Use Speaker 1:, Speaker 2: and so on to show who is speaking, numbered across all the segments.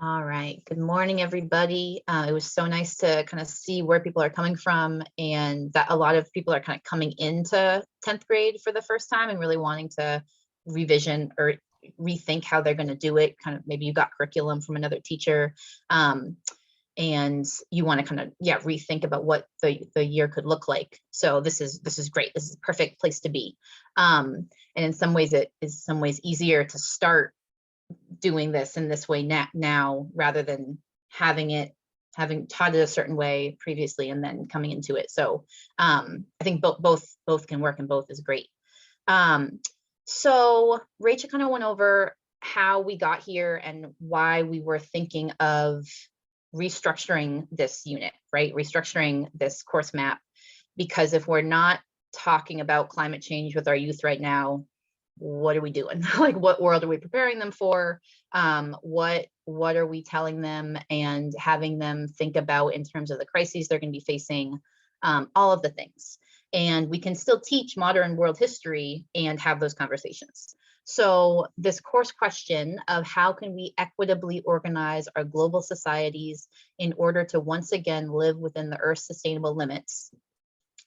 Speaker 1: All right. Good morning, everybody. It was so nice to kind of see where people are coming from, and that a lot of people are kind of coming into 10th grade for the first time and really wanting to revision or rethink how they're going to do it. Kind of maybe you got curriculum from another teacher, and you want to kind of rethink about what the year could look like. So this is great. This is a perfect place to be. And in some ways, it is some ways easier to start doing this in this way now rather than having taught it a certain way previously and then coming into it. So I think both can work, and both is great. So Rachel kind of went over how we got here and why we were thinking of restructuring this unit, right? Restructuring this course map, because if we're not talking about climate change with our youth right now, what are we doing? Like, what world are we preparing them for? What are we telling them and having them think about in terms of the crises they're going to be facing, all of the things. And we can still teach modern world history and have those conversations. So this course question of how can we equitably organize our global societies in order to once again live within the Earth's sustainable limits,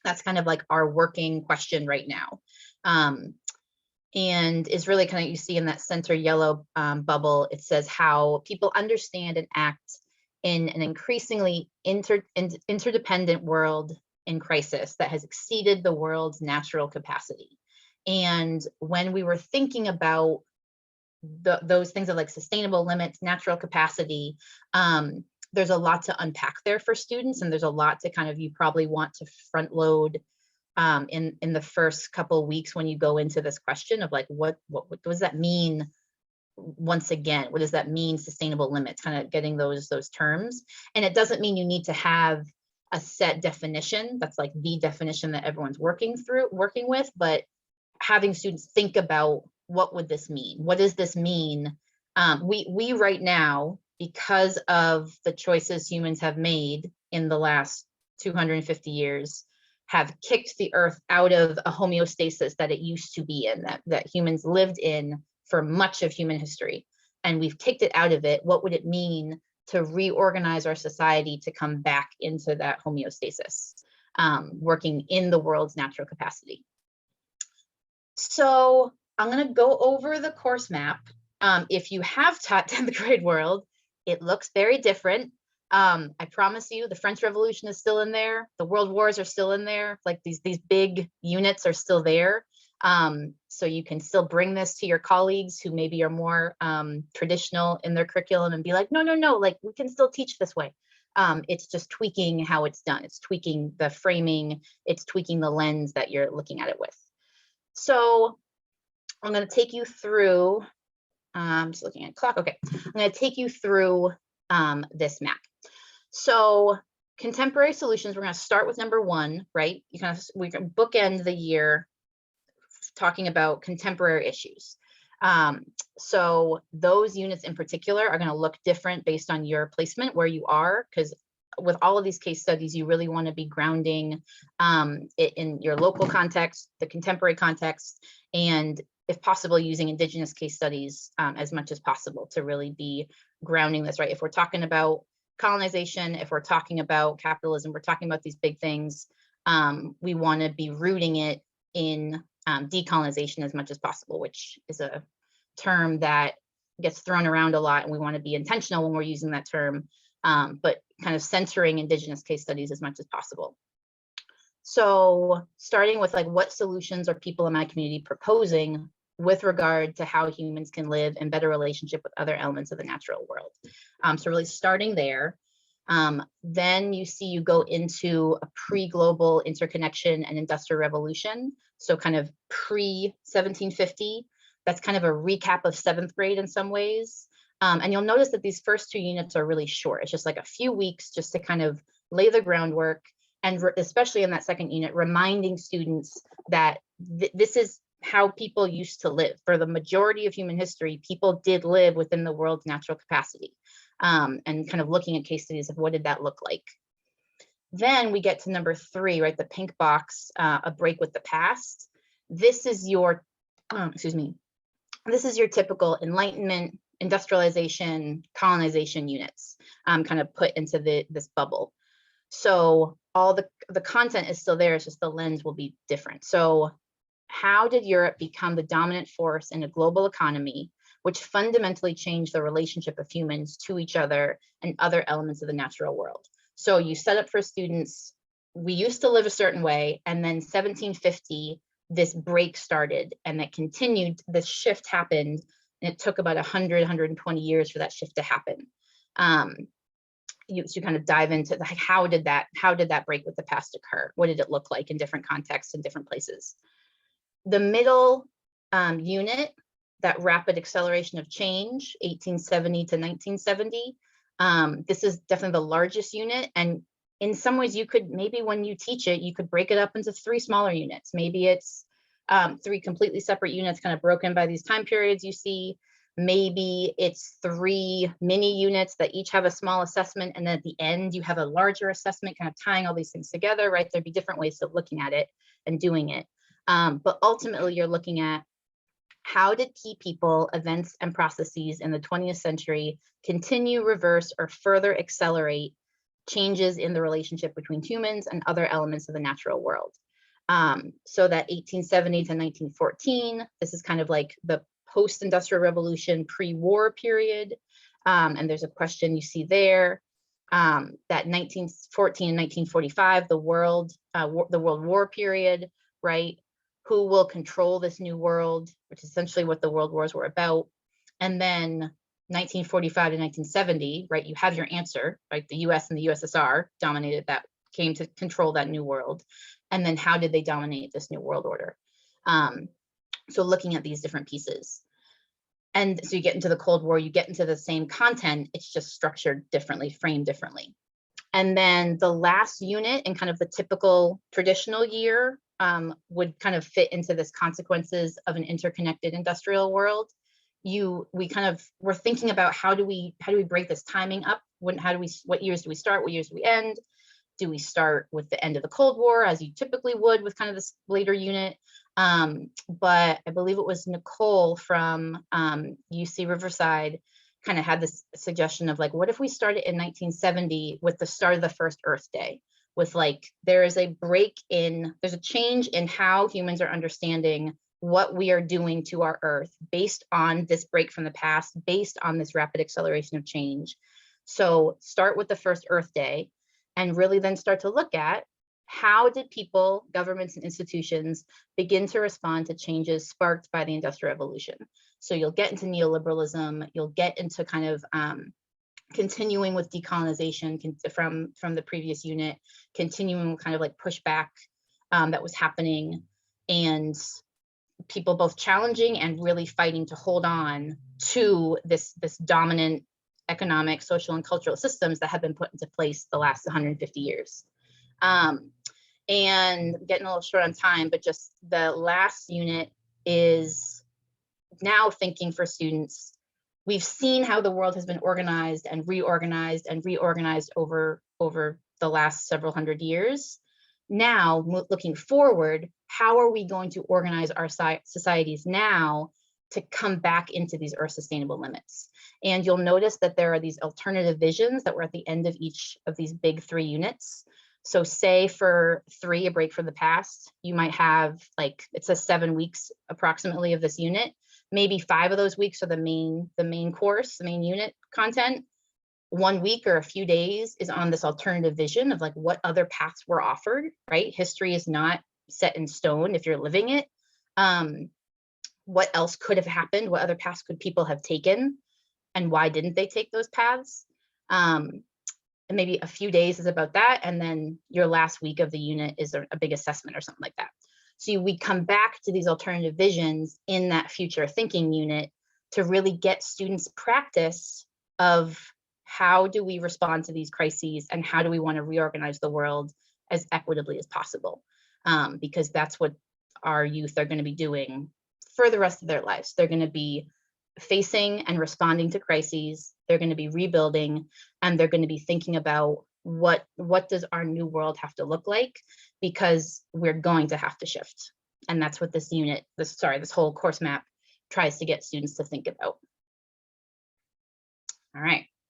Speaker 1: that's kind of like our working question right now. And is really kind of, you see in that center yellow bubble, it says how people understand and act in an increasingly interdependent world in crisis that has exceeded the world's natural capacity. And when we were thinking about those things of like sustainable limits, natural capacity, there's a lot to unpack there for students, and there's a lot to kind of, you probably want to front load in the first couple of weeks when you go into this question of like, what does that mean? Once again, what does that mean, sustainable limits, kind of getting those terms. And it doesn't mean you need to have a set definition that's like the definition that everyone's working with, but having students think about, what would this mean? What does this mean? We right now, because of the choices humans have made in the last 250 years, have kicked the Earth out of a homeostasis that it used to be in, that humans lived in for much of human history. And we've kicked it out of it. What would it mean to reorganize our society to come back into that homeostasis, working in the world's natural capacity? So I'm going to go over the course map. If you have taught 10th grade world, it looks very different. I promise you, the French Revolution is still in there. The World Wars are still in there. Like these big units are still there. So you can still bring this to your colleagues who maybe are more traditional in their curriculum and be like, no, like we can still teach this way. It's just tweaking how it's done. It's tweaking the framing. It's tweaking the lens that you're looking at it with. So I'm going to take you through, I'm just looking at the clock. Okay, I'm going to take you through this map. So contemporary solutions, we're going to start with number one, right? We can bookend the year talking about contemporary issues. So those units in particular are going to look different based on your placement, where you are, because with all of these case studies, you really want to be grounding it in your local context, the contemporary context, and if possible, using Indigenous case studies as much as possible to really be grounding this, right? If we're talking about colonization, if we're talking about capitalism, we're talking about these big things, we want to be rooting it in decolonization as much as possible, which is a term that gets thrown around a lot, and we want to be intentional when we're using that term, but kind of centering Indigenous case studies as much as possible. So starting with like, what solutions are people in my community proposing with regard to how humans can live in better relationship with other elements of the natural world? So really starting there. Then you go into a pre-global interconnection and industrial revolution. So kind of pre-1750, that's kind of a recap of 7th grade in some ways. And you'll notice that these first two units are really short. It's just like a few weeks just to kind of lay the groundwork. And especially in that second unit, reminding students that this is how people used to live. For the majority of human history, people did live within the world's natural capacity, and kind of looking at case studies of what did that look like. Then we get to number 3, right? The pink box, a break with the past. This is your, this is your typical Enlightenment industrialization, colonization units kind of put into this bubble. So all the content is still there, it's just the lens will be different. So how did Europe become the dominant force in a global economy, which fundamentally changed the relationship of humans to each other and other elements of the natural world? So you set up for students, we used to live a certain way, and then 1750, this break started, and that continued, this shift happened, and it took about 100, 120 years for that shift to happen. You kind of dive into like, how did that break with the past occur? What did it look like in different contexts and different places? The middle unit, that rapid acceleration of change, 1870 to 1970, this is definitely the largest unit. And in some ways you could, maybe when you teach it, you could break it up into 3 smaller units. Maybe it's 3 completely separate units kind of broken by these time periods you see. Maybe it's 3 mini units that each have a small assessment, and then at the end you have a larger assessment, kind of tying all these things together, right? There'd be different ways of looking at it and doing it. But ultimately you're looking at, how did key people, events, and processes in the 20th century continue, reverse, or further accelerate changes in the relationship between humans and other elements of the natural world? So that 1870 to 1914, this is kind of like the post-industrial revolution, pre-war period. And there's a question you see there, that 1914 and 1945, the World War period, right? Who will control this new world, which is essentially what the world wars were about. And then 1945 to 1970, right? You have your answer, right? The US and the USSR dominated that, came to control that new world. And then how did they dominate this new world order? So looking at these different pieces. And so you get into the Cold War, you get into the same content, it's just structured differently, framed differently. And then the last unit, in kind of the typical traditional year, would kind of fit into this consequences of an interconnected industrial world. We're thinking about, how do we break this timing up? What years do we start? What years do we end? Do we start with the end of the Cold War, as you typically would with kind of this later unit? But I believe it was Nicole from UC Riverside kind of had this suggestion of like, what if we started in 1970 with the start of the first Earth Day? With like, there's a change in how humans are understanding what we are doing to our Earth based on this break from the past, based on this rapid acceleration of change. So start with the first Earth Day, and really then start to look at, how did people, governments, and institutions begin to respond to changes sparked by the Industrial Revolution? So you'll get into neoliberalism, you'll get into kind of continuing with decolonization from the previous unit, continuing kind of like pushback that was happening, and people both challenging and really fighting to hold on to this dominant economic, social, and cultural systems that have been put into place the last 150 years. And getting a little short on time, but just the last unit is now thinking for students. We've seen how the world has been organized and reorganized over the last several hundred years. Now, looking forward, how are we going to organize our societies now to come back into these Earth sustainable limits? And you'll notice that there are these alternative visions that were at the end of each of these big 3 units. So say for 3, a break from the past, you might have, like, it says 7 weeks approximately of this unit. Maybe 5 of those weeks are the main course, the main unit content. 1 week or a few days is on this alternative vision of like what other paths were offered, right? History is not set in stone if you're living it. What else could have happened? What other paths could people have taken? And why didn't they take those paths? And maybe a few days is about that. And then your last week of the unit is a big assessment or something like that. So we come back to these alternative visions in that future thinking unit to really get students practice of, how do we respond to these crises, and how do we want to reorganize the world as equitably as possible? Because that's what our youth are going to be doing for the rest of their lives. They're going to be facing and responding to crises. They're going to be rebuilding, and they're going to be thinking about what does our new world have to look like, because we're going to have to shift. And that's what this unit, this whole course map tries to get students to think about. All right.